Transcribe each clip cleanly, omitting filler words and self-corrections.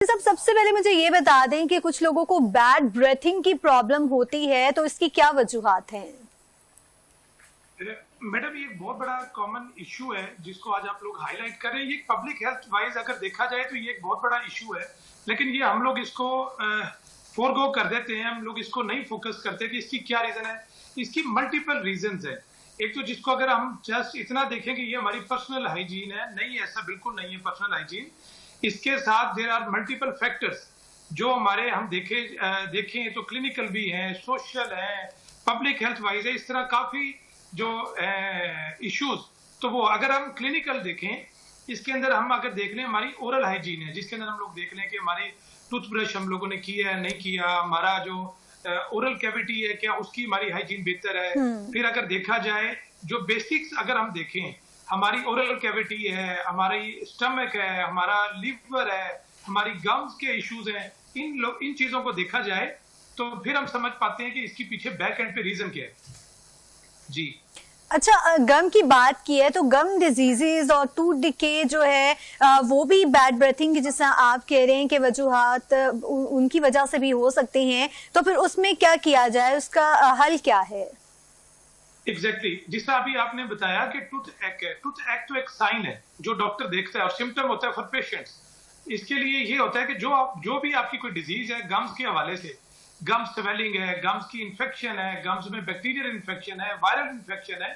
सबसे पहले मुझे ये बता दें कि कुछ लोगों को बैड ब्रेथिंग की प्रॉब्लम होती है, तो इसकी क्या वजूहात हैं? मैडम, ये एक बहुत बड़ा कॉमन इशू है जिसको आज आप लोग हाईलाइट कर रहे हैं। ये पब्लिक हेल्थ वाइज अगर देखा जाए तो ये एक बहुत बड़ा इशू है, लेकिन ये हम लोग इसको फोरगो कर देते हैं। हम लोग इसको नहीं फोकस करते कि इसकी क्या रीजन है। इसकी मल्टीपल रीजंस है। एक तो जिसको अगर हम जस्ट इतना देखें कि ये हमारी पर्सनल हाइजीन है, नहीं, ऐसा बिल्कुल नहीं है पर्सनल हाइजीन। इसके साथ देयर आर मल्टीपल फैक्टर्स जो हमारे हम देखें तो क्लिनिकल भी हैं, सोशल है, पब्लिक हेल्थ वाइज है, इस तरह काफी जो इश्यूज। तो वो अगर हम क्लिनिकल देखें, इसके अंदर हम अगर देख लें हमारी ओरल हाइजीन है, जिसके अंदर हम लोग देख लें कि हमारी टूथब्रश हम लोगों ने किया है नहीं किया, हमारा जो ओरल कैविटी है क्या उसकी हमारी हाइजीन बेहतर है। फिर अगर देखा जाए जो बेसिक्स अगर हम देखें, हमारी ओरल कैविटी है, हमारी स्टमक है, हमारा लिवर है, हमारी गम्स के इश्यूज हैं, इन चीजों को देखा जाए तो फिर हम समझ पाते हैं कि इसके पीछे बैक एंड पे रीजन क्या है। जी अच्छा, गम की बात की है तो गम डिजीजेज और टूथ डिके जो है वो भी बैड ब्रेथिंग की, जैसा आप कह रहे हैं कि वजूहात उनकी वजह से भी हो सकते हैं, तो फिर उसमें क्या किया जाए, उसका हल क्या है? एग्जैक्टली जिसका अभी आपने बताया कि टूथ एक्ट है। टूथ एक्ट तो एक साइन है जो डॉक्टर देखता है और सिम्टम होता है फॉर पेशेंट्स। इसके लिए ये होता है कि जो भी आपकी कोई डिजीज है गम्स के हवाले से, गम्स स्वेलिंग है, गम्स की इन्फेक्शन है, गम्स में बैक्टीरियल इन्फेक्शन है, वायरल इन्फेक्शन है,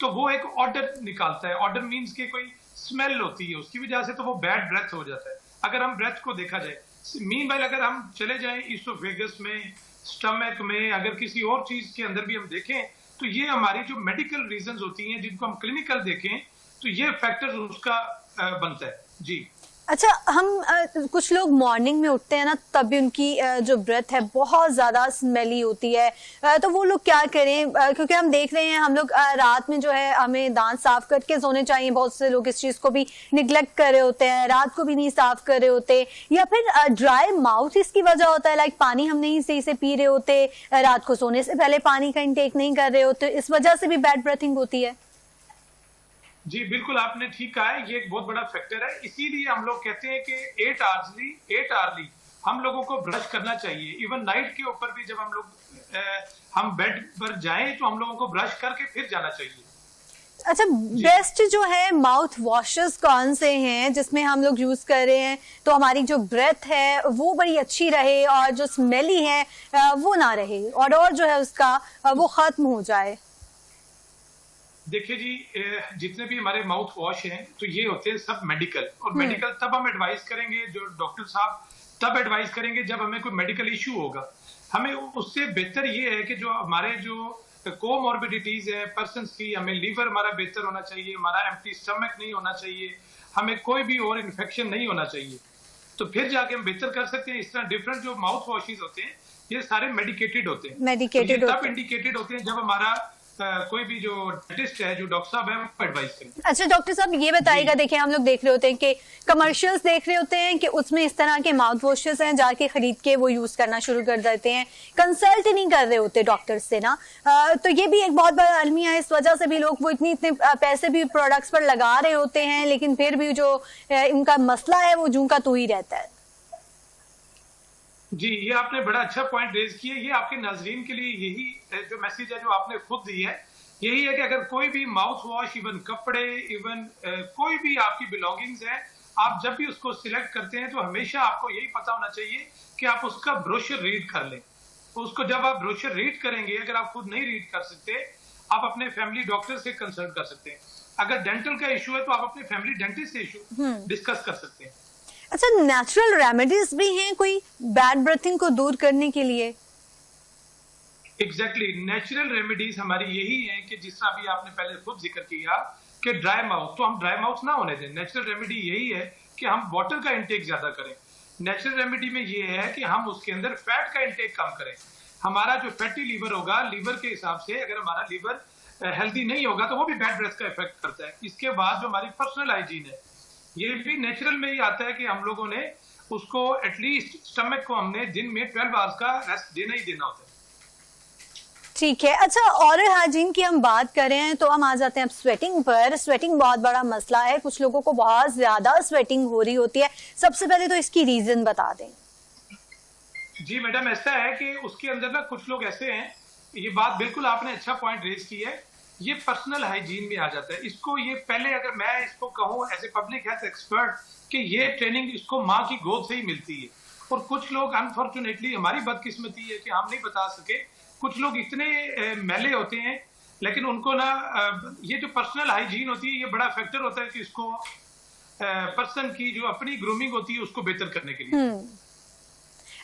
तो वो एक ऑर्डर निकालता है। ऑर्डर मीन्स कि कोई स्मेल होती है, उसकी वजह से तो वो बैड ब्रेथ हो जाता है। अगर हम ब्रेथ को देखा जाए, मीनवाइल अगर हम चले जाएं इसोफेगस में, स्टमक में, अगर किसी और चीज के अंदर भी हम देखें तो ये हमारी जो मेडिकल रीजंस होती हैं जिनको हम क्लिनिकल देखें तो ये फैक्टर उसका बनता है। जी अच्छा, हम कुछ लोग मॉर्निंग में उठते हैं ना, तब भी उनकी जो ब्रेथ है बहुत ज्यादा स्मेली होती है, तो वो लोग क्या करें? क्योंकि हम देख रहे हैं हम लोग रात में जो है हमें दांत साफ करके सोने चाहिए, बहुत से लोग इस चीज को भी निग्लेक्ट कर रहे होते हैं, रात को भी नहीं साफ कर रहे होते, या फिर ड्राई माउथ इसकी वजह होता है, लाइक पानी हम नहीं सही से पी रहे होते, रात को सोने से पहले पानी का इंटेक नहीं कर रहे होते, इस वजह से भी बैड ब्रेथिंग होती है। जी बिल्कुल, आपने ठीक कहा है, ये एक बहुत बड़ा फैक्टर है। इसीलिए हम लोग कहते हैं कि 8 आवर्ली हम लोगों को ब्रश करना चाहिए। इवन नाइट के ऊपर भी जब हम लोग हम बेड पर जाएं तो हम लोगों को ब्रश करके फिर जाना चाहिए। अच्छा, बेस्ट जो है माउथ वॉशेस कौन से हैं जिसमें हम लोग यूज कर रहे हैं तो हमारी जो ब्रेथ है वो बड़ी अच्छी रहे और जो स्मेली है वो ना रहे, और जो है उसका वो खत्म हो जाए? देखिए जी, जितने भी हमारे माउथ वॉश हैं तो ये होते हैं सब मेडिकल, और मेडिकल तब हम एडवाइस करेंगे, जो डॉक्टर साहब तब एडवाइस करेंगे जब हमें कोई मेडिकल इश्यू होगा। हमें उससे बेहतर ये है कि जो हमारे जो कोमॉर्बिडिटीज है पर्सन की, हमें लीवर हमारा बेहतर होना चाहिए, हमारा एम्प्टी स्टमक नहीं होना चाहिए, हमें कोई भी और इन्फेक्शन नहीं होना चाहिए, तो फिर जाके हम बेहतर कर सकते हैं। इस तरह डिफरेंट जो माउथ वॉशेज होते हैं ये सारे मेडिकेटेड होते हैं। मेडिकेटेड तब इंडिकेटेड होते हैं जब हमारा कोई भी जो डेंटिस्ट है, जो डॉक्टर साहब है, वो एडवाइस करें। अच्छा डॉक्टर साहब, ये बताइएगा, देखिए हम लोग देख रहे होते हैं कि कमर्शियल्स देख रहे होते हैं कि उसमें इस तरह के माउथ वॉशेस हैं, जाके खरीद के वो यूज करना शुरू कर देते हैं, कंसल्ट नहीं कर रहे होते डॉक्टर से ना, तो ये भी एक बहुत बड़ा अलमिया है। इस वजह से भी लोग वो इतने पैसे भी प्रोडक्ट्स पर लगा रहे होते हैं, लेकिन फिर भी जो इनका मसला है वो जूं का तू ही रहता है। जी, ये आपने बड़ा अच्छा पॉइंट रेज किया। ये आपके नाजरीन के लिए यही जो मैसेज है जो आपने खुद दी है, यही है कि अगर कोई भी माउथ वॉश, इवन कपड़े, इवन कोई भी आपकी बिलोंगिंग्स है, आप जब भी उसको सिलेक्ट करते हैं तो हमेशा आपको यही पता होना चाहिए कि आप उसका ब्रोशर रीड कर लें। तो उसको जब आप ब्रोशर रीड करेंगे, अगर आप खुद नहीं रीड कर सकते, आप अपने फैमिली डॉक्टर से कंसल्ट कर सकते हैं। अगर डेंटल का इशू है तो आप अपने फैमिली डेंटिस्ट से इशू डिस्कस कर सकते हैं। अच्छा, नेचुरल रेमेडीज भी हैं कोई बैड ब्रेथिंग को दूर करने के लिए? एग्जैक्टली, नेचुरल रेमेडीज हमारी यही है कि जिस तरह अभी आपने पहले खुद जिक्र किया कि ड्राई माउथ, तो हम ड्राई माउथ ना होने दें। नेचुरल रेमेडी यही है कि हम वाटर का इंटेक ज्यादा करें। नेचुरल रेमेडी में ये है कि हम उसके अंदर फैट का इंटेक कम करें। हमारा जो फैटी लीवर होगा, लीवर के हिसाब से अगर हमारा लीवर हेल्दी नहीं होगा तो वो भी बैड ब्रेथ का इफेक्ट करता है। इसके बाद जो हमारी पर्सनल हाइजीन है, ये भी नेचुरल में ही आता है कि हम लोगों ने उसको एटलीस्ट स्टमक को हमने दिन में 12 आवर्स का रेस्ट देना ही देना होता है। ठीक है। अच्छा, ऑरल हाइजीन की हम बात करें तो हम आ जाते हैं अब स्वेटिंग पर। स्वेटिंग बहुत बड़ा मसला है, कुछ लोगों को बहुत ज्यादा स्वेटिंग हो रही होती है। सबसे पहले तो इसकी रीजन बता दें। जी मैडम, ऐसा है कि उसके अंदर ना कुछ लोग ऐसे हैं, ये बात बिल्कुल आपने अच्छा पॉइंट रेज की है, ये पर्सनल हाइजीन में आ जाता है। इसको ये पहले अगर मैं इसको कहूँ as a public health expert कि ये ट्रेनिंग इसको माँ की गोद से ही मिलती है। और कुछ लोग अनफॉर्चुनेटली, हमारी बदकिस्मती है कि हम नहीं बता सके, कुछ लोग इतने मैले होते हैं, लेकिन उनको ना ये जो पर्सनल हाइजीन होती है ये बड़ा फैक्टर होता है कि इसको पर्सन की जो अपनी ग्रूमिंग होती है उसको बेहतर करने के लिए।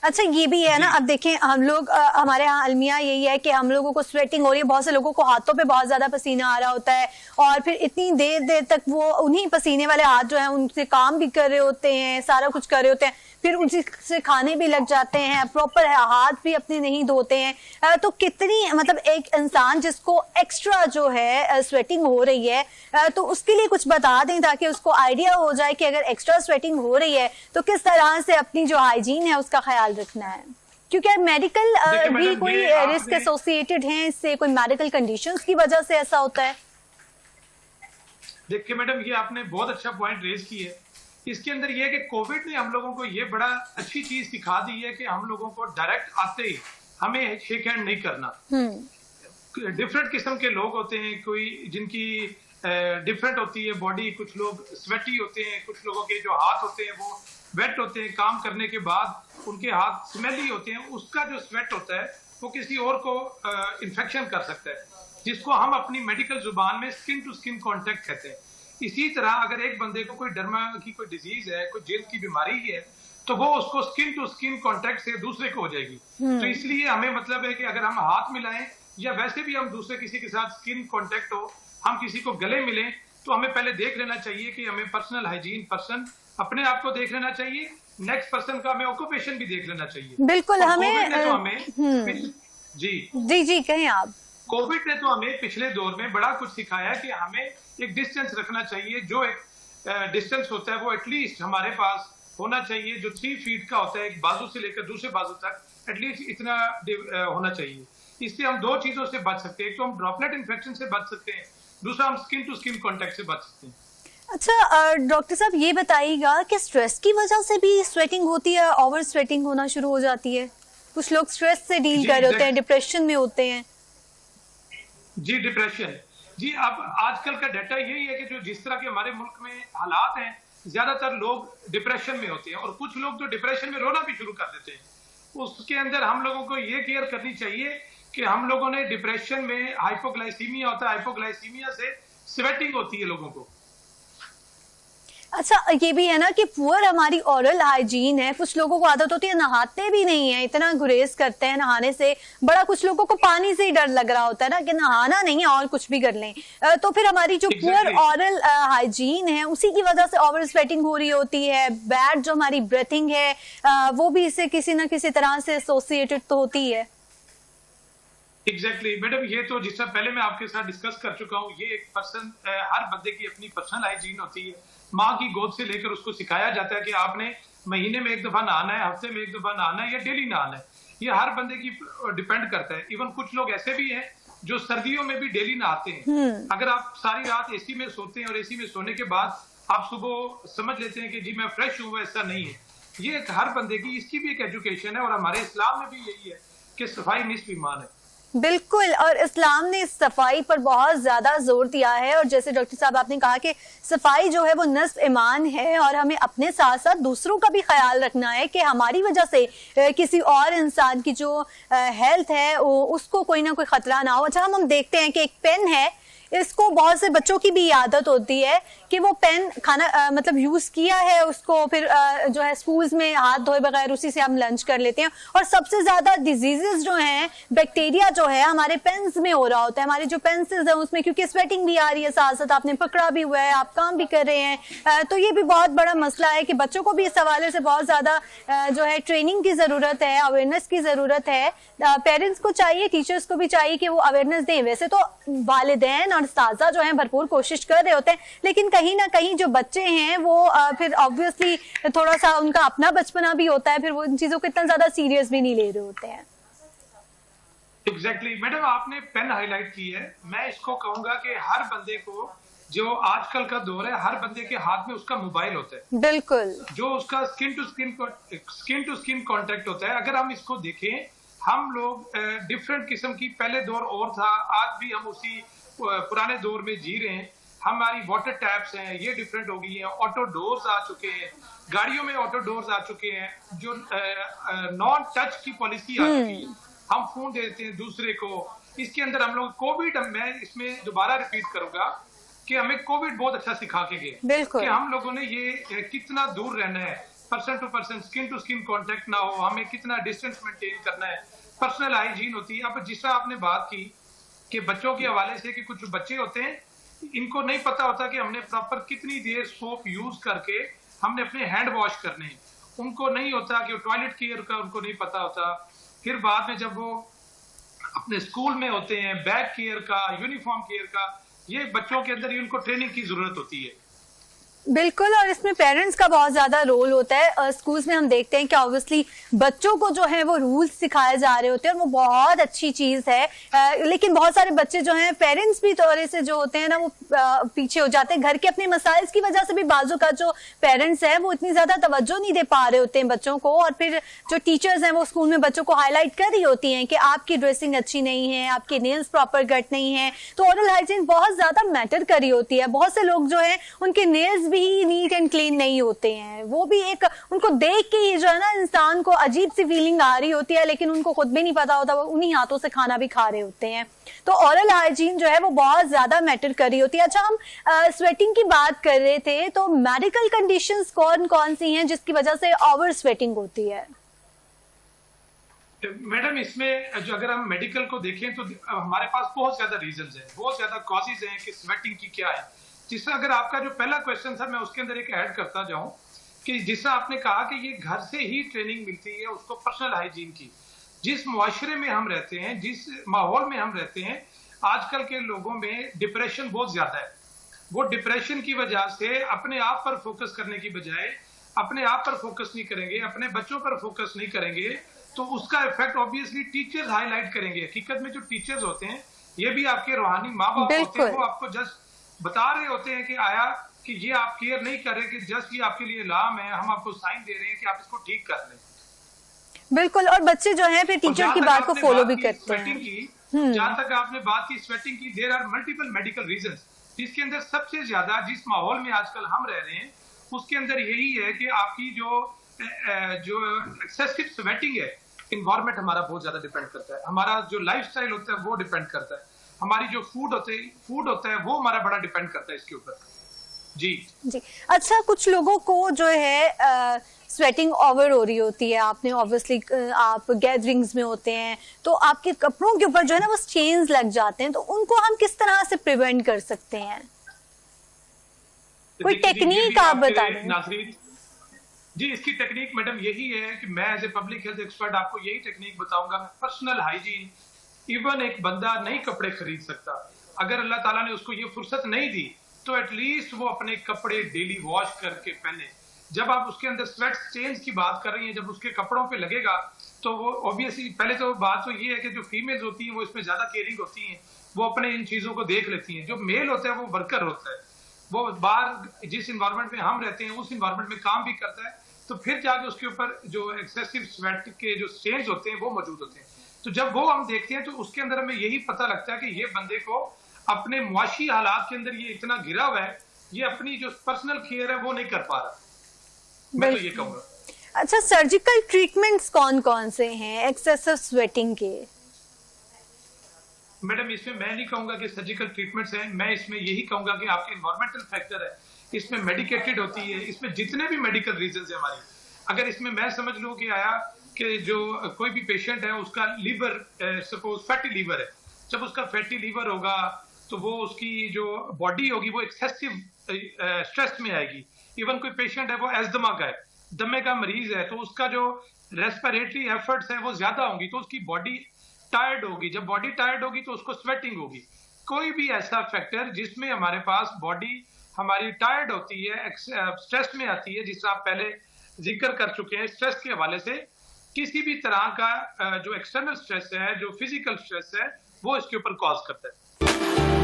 अच्छा, ये भी है ना, अब देखें हम लोग हमारे यहाँ अलमिया यही है कि हम लोगों को स्वेटिंग हो रही है, बहुत से लोगों को हाथों पे बहुत ज्यादा पसीना आ रहा होता है और फिर इतनी देर देर तक वो उन्हीं पसीने वाले हाथ जो है उनसे काम भी कर रहे होते हैं, सारा कुछ कर रहे होते हैं, फिर उनसे से खाने भी लग जाते हैं, प्रॉपर हाथ भी अपने नहीं धोते हैं। तो कितनी मतलब एक इंसान जिसको एक्स्ट्रा जो है स्वेटिंग हो रही है, तो उसके लिए कुछ बता दें ताकि उसको आइडिया हो जाए कि अगर एक्स्ट्रा स्वेटिंग हो रही है तो किस तरह से अपनी जो हाइजीन है उसका ख्याल रखना है। क्योंकि मेडिकल भी कोई रिस्क एसोसिएटेड है इससे, कोई मेडिकल कंडीशंस की वजह से ऐसा होता है। देखिए मैडम, ये आपने बहुत अच्छा पॉइंट रेज की है। इसके अंदर ये है कि कोविड ने हम लोगों को ये बड़ा अच्छी चीज सिखा दी है कि हम लोगों को डायरेक्ट आते ही हमें शेक हैंड नहीं करना। डिफरेंट किस्म के लोग होते हैं, कोई जिनकी डिफरेंट होती है बॉडी, कुछ लोग स्वेटी होते हैं, कुछ लोगों के जो हाथ होते हैं वो वेट होते हैं, काम करने के बाद उनके हाथ स्मेली होते हैं, उसका जो स्वेट होता है वो किसी और को इन्फेक्शन कर सकता है, जिसको हम अपनी मेडिकल जुबान में स्किन टू स्किन कॉन्टेक्ट कहते हैं। इसी तरह अगर एक बंदे को कोई डर्मा की कोई डिजीज है, कोई जेल की बीमारी है, तो वो उसको स्किन टू स्किन कॉन्टेक्ट से दूसरे को हो जाएगी। तो इसलिए हमें मतलब है कि अगर हम हाथ मिलाएं या वैसे भी हम दूसरे किसी के साथ स्किन कॉन्टेक्ट हो, हम किसी को गले मिलें, तो हमें पहले देख लेना चाहिए कि हमें पर्सनल हाइजीन, पर्सन अपने आप को देख लेना चाहिए, नेक्स्ट पर्सन का हमें ऑक्यूपेशन भी देख लेना चाहिए। बिल्कुल, जी कहें आप। कोविड ने तो हमें पिछले दौर में बड़ा कुछ सिखाया है कि हमें एक डिस्टेंस रखना चाहिए। जो एक डिस्टेंस होता है वो एटलीस्ट हमारे पास होना चाहिए, जो 3 फीट का होता है, एक बाजू से लेकर दूसरे बाजू तक एटलीस्ट इतना होना चाहिए। इससे हम 2 चीजों से बच सकते हैं, एक तो हम ड्रॉपलेट इन्फेक्शन से बच सकते हैं, दूसरा हम स्किन टू स्किन कॉन्टेक्ट से बच सकते हैं। अच्छा डॉक्टर साहब, ये बताइएगा कि स्ट्रेस की वजह से भी स्वेटिंग होती है, ओवर स्वेटिंग होना शुरू हो जाती है? कुछ लोग स्ट्रेस से डील कर रहे होते हैं, डिप्रेशन में होते हैं। जी डिप्रेशन, जी अब आजकल का डाटा यही है कि जो जिस तरह के हमारे मुल्क में हालात हैं, ज्यादातर लोग डिप्रेशन में होते हैं और कुछ लोग तो डिप्रेशन में रोना भी शुरू कर देते हैं। उसके अंदर हम लोगों को ये केयर करनी चाहिए कि हम लोगों ने डिप्रेशन में हाइपोग्लाइसीमिया होता है, हाइपोग्लाइसीमिया से स्वेटिंग होती है लोगों को। अच्छा, ये भी है ना कि पुअर हमारी ओरल हाइजीन है, कुछ लोगों को आदत होती है नहाते भी नहीं है, इतना गुरेज करते हैं नहाने से, बड़ा कुछ लोगों को पानी से ही डर लग रहा होता है ना कि नहाना नहीं है और कुछ भी कर लें। तो फिर हमारी जो पुअर ओरल हाइजीन है उसी की वजह से ओवर स्वेटिंग हो रही होती है। बैड जो हमारी ब्रीथिंग है वो भी इससे किसी ना किसी तरह से एसोसिएटेड तो होती है। एग्जैक्टली मैडम, ये तो जिस पहले मैं आपके साथ डिस्कस कर चुका हूँ, ये एक पर्सन, हर बंदे की अपनी पर्सनल हाइजीन होती है। माँ की गोद से लेकर उसको सिखाया जाता है कि आपने महीने में 1 दफा नहाना है, हफ्ते में 1 दफा नहाना है या डेली नहाना है। ये हर बंदे की डिपेंड करता है। इवन कुछ लोग ऐसे भी हैं जो सर्दियों में भी डेली नहाते हैं। अगर आप सारी रात एसी में सोते हैं और एसी में सोने के बाद आप सुबह समझ लेते हैं कि जी मैं फ्रेश हूँ, ऐसा नहीं है। ये एक हर बंदे की, इसकी भी एक एजुकेशन है और हमारे इस्लाम में भी यही है कि सफाई निस्फ ईमान है। बिल्कुल, और इस्लाम ने सफाई पर बहुत ज्यादा जोर दिया है और जैसे डॉक्टर साहब आपने कहा कि सफाई जो है वो निस्फ ईमान है और हमें अपने साथ साथ दूसरों का भी ख्याल रखना है कि हमारी वजह से किसी और इंसान की जो हेल्थ है उसको कोई ना कोई खतरा ना हो। अच्छा, हम देखते हैं कि एक पेन है, इसको बहुत से बच्चों की भी आदत होती है कि वो पेन खाना मतलब यूज किया है उसको फिर जो है स्कूल्स में हाथ धोए बगैर उसी से हम लंच कर लेते हैं। और सबसे ज्यादा डिजीजेस जो हैं, बैक्टीरिया जो है हमारे पेन्स में हो रहा होता है, हमारी जो पेंसिल्स हैं उसमें, क्योंकि स्वेटिंग भी आ रही है, साथ साथ आपने पकड़ा भी हुआ है, आप काम भी कर रहे हैं। तो ये भी बहुत बड़ा मसला है कि बच्चों को भी इस हवाले से बहुत ज्यादा जो है ट्रेनिंग की जरूरत है, अवेयरनेस की जरूरत है। पेरेंट्स को चाहिए, टीचर्स को भी चाहिए कि वो अवेयरनेस दें। वैसे तो वालिदैन और उस्ताज़ा जो है भरपूर कोशिश कर रहे होते हैं, लेकिन कहीं ना कहीं जो बच्चे हैं वो फिर ऑब्वियसली थोड़ा सा उनका अपना बचपना भी होता है, फिर वो इन चीजों को इतना ज्यादा सीरियस भी नहीं ले रहे होते हैं। एग्जैक्टली मैडम, आपने पेन हाईलाइट की है। मैं इसको कहूंगा कि हर बंदे को, जो आजकल का दौर है, हर बंदे के हाथ में उसका मोबाइल होता है, बिल्कुल। जो उसका स्किन टू स्किन कांटेक्ट होता है। अगर हम इसको देखें, हम लोग डिफरेंट किस्म की, पहले दौर और था, आज भी हम उसी पुराने दौर में जी रहे हैं। हमारी वाटर टैप्स हैं, ये डिफरेंट हो गई हैं, ऑटो डोर्स आ चुके हैं, गाड़ियों में ऑटो डोर्स आ चुके हैं, जो नॉन टच की पॉलिसी आ चुकी है, हम फोन देते हैं दूसरे को। इसके अंदर हम लोग कोविड, मैं इसमें दोबारा रिपीट करूंगा कि हमें कोविड बहुत अच्छा सिखा के गए कि हम लोगों ने ये कितना दूर रहना है, person to person, skin to skin contact ना हो, हमें कितना डिस्टेंस मेंटेन करना है, पर्सनल हाइजीन होती है। अब जिस तरह आपने बात की कि बच्चों के हवाले से, कि कुछ बच्चे होते हैं, इनको नहीं पता होता कि हमने प्रॉपर कितनी देर सोप यूज करके हमने अपने हैंड वॉश करने हैं, उनको नहीं होता कि टॉयलेट केयर का उनको नहीं पता होता। फिर बाद में जब वो अपने स्कूल में होते हैं, बैग केयर का, यूनिफॉर्म केयर का, ये बच्चों के अंदर उनको ट्रेनिंग की जरूरत होती है। बिल्कुल, और इसमें पेरेंट्स का बहुत ज्यादा रोल होता है। स्कूल्स में हम देखते हैं कि ऑब्वियसली बच्चों को जो है वो रूल्स सिखाए जा रहे होते हैं, और वो बहुत अच्छी चीज है। लेकिन बहुत सारे बच्चे जो हैं, पेरेंट्स भी थोड़े से जो होते हैं ना, वो पीछे हो जाते हैं। घर के अपने मसाइल्स की वजह से भी बाजू का जो पेरेंट्स है वो इतनी ज्यादा तवज्जो नहीं दे पा रहे होते हैं बच्चों को, और फिर जो टीचर्स हैं वो स्कूल में बच्चों को हाईलाइट कर रही होती हैं कि आपकी ड्रेसिंग अच्छी नहीं है, आपके नेल्स प्रॉपर कट नहीं है। तो ओरल हाइजीन बहुत ज्यादा मैटर कर रही होती है। बहुत से लोग जो है उनके नेल्स भी नीट एंड क्लीन नहीं होते हैं, वो भी एक, उनको देख के ही जो है ना इंसान को अजीब सी फीलिंग आ रही होती है, लेकिन उनको खुद भी नहीं पता होता, वो उन्हीं हाथों से खाना भी खा रहे होते हैं। तो ओरल हाइजीन जो है वो बहुत ज्यादा मैटर कर रही होती है। अच्छा, हम स्वेटिंग की बात कर रहे थे, तो मेडिकल कंडीशंस कौन कौन सी हैं जिसकी वजह से ओवर स्वेटिंग होती है? मैडम, इसमें जो अगर हम मेडिकल को देखें तो हमारे पास बहुत ज्यादा रीजंस हैं, बहुत ज्यादा कॉजेज हैं कि स्वेटिंग की क्या है। जिससे अगर आपका जो पहला क्वेश्चन था, मैं उसके अंदर एक ऐड करता जाऊं कि जिससे आपने कहा कि ये घर से ही ट्रेनिंग मिलती है उसको पर्सनल हाइजीन की। जिस मुआशरे में हम रहते हैं, जिस माहौल में हम रहते हैं, आजकल के लोगों में डिप्रेशन बहुत ज्यादा है। वो डिप्रेशन की वजह से अपने आप पर फोकस करने की बजाय अपने आप पर फोकस नहीं करेंगे, अपने बच्चों पर फोकस नहीं करेंगे, तो उसका इफेक्ट ऑब्वियसली टीचर्स हाईलाइट करेंगे। हकीकत में जो टीचर्स होते हैं, ये भी आपके रूहानी माँ बाप होते हैं, वो आपको जस्ट बता रहे होते हैं कि आया कि ये आप केयर नहीं कर रहे, कि जस्ट ये आपके लिए लाम है, हम आपको साइन दे रहे हैं कि आप इसको ठीक कर लें। बिल्कुल, और बच्चे जो हैं फिर टीचर की बात को फॉलो भी करते हैं। जहां तक आपने बात की स्वेटिंग की, there are multiple medical reasons, जिसके अंदर सबसे ज्यादा, जिस माहौल में आजकल हम रह रहे हैं, उसके अंदर यही है कि आपकी जो एक्सेसिव स्वेटिंग है, इन्वायरमेंट हमारा बहुत ज्यादा डिपेंड करता है, हमारा जो लाइफस्टाइल होता है वो डिपेंड करता है, हमारी जो फूड होता है वो हमारा बड़ा डिपेंड करता है इसके ऊपर। जी जी। अच्छा, कुछ लोगों को जो है स्वेटिंग ओवर हो रही होती है, आपने ऑब्वियसली आप गैदरिंग्स में होते हैं, तो आपके कपड़ों के ऊपर जो है ना वो स्टेन्स लग जाते हैं, तो उनको हम किस तरह से प्रिवेंट कर सकते हैं? कोई टेक्निक आप बता दें। जी, इसकी टेक्निक मैडम यही है कि मैं as a public health expert आपको यही टेक्निक बताऊंगा। पर्सनल हाइजीन, इवन एक बंदा नई कपड़े खरीद सकता, अगर अल्लाह ताला ने उसको ये फुर्सत नहीं दी तो एटलीस्ट वो अपने कपड़े डेली वॉश करके पहने। जब आप उसके अंदर स्वेट स्टेन्स की बात कर रही हैं, जब उसके कपड़ों पे लगेगा तो वो ऑब्वियसली, पहले तो बात तो ये है कि जो फीमेल्स होती हैं वो इसमें ज्यादा केयरिंग होती हैं, वो अपने इन चीजों को देख लेती हैं। जो मेल होता है वो वर्कर होता है, वो बाहर जिस इन्वायरमेंट में हम रहते हैं उस इन्वायरमेंट में काम भी करता है, तो फिर जाके उसके ऊपर जो एक्सेसिव स्वेट के जो स्टेन्स होते हैं वो मौजूद होते हैं। तो जब वो हम देखते हैं तो उसके अंदर हमें यही पता लगता है कि ये बंदे को अपने मुआशी हालात के अंदर ये इतना गिरा हुआ है, ये अपनी जो पर्सनल केयर है वो नहीं कर पा रहा। मैं तो ये कहूंगा। अच्छा, सर्जिकल ट्रीटमेंट्स कौन कौन से हैं एक्सेसिव स्वेटिंग के? मैडम, इसमें मैं नहीं कहूंगा कि सर्जिकल ट्रीटमेंट्स हैं, मैं इसमें यही कहूंगा कि आपके इन्वायरमेंटल फैक्टर है, इसमें मेडिकेटेड होती है, इसमें जितने भी मेडिकल रीजंस है हमारी, अगर इसमें मैं समझ लूं कि आया कि जो कोई भी पेशेंट है उसका लीवर, सपोज फैटी लीवर है, जब उसका फैटी लीवर होगा तो वो उसकी जो बॉडी होगी वो एक्सेसिव स्ट्रेस में आएगी। इवन कोई पेशेंट है वो एस्थमा का है, दमे का मरीज है, तो उसका जो रेस्पिरेटरी एफर्ट्स है वो ज्यादा होंगी, तो उसकी बॉडी टायर्ड होगी, जब बॉडी टायर्ड होगी तो उसको स्वेटिंग होगी। कोई भी ऐसा फैक्टर जिसमें हमारे पास बॉडी हमारी टायर्ड होती है, स्ट्रेस में आती है, जिससे आप पहले जिक्र कर चुके हैं स्ट्रेस के हवाले से, किसी भी तरह का जो एक्सटर्नल स्ट्रेस है, जो फिजिकल स्ट्रेस है, वो इसके ऊपर कॉज करता है।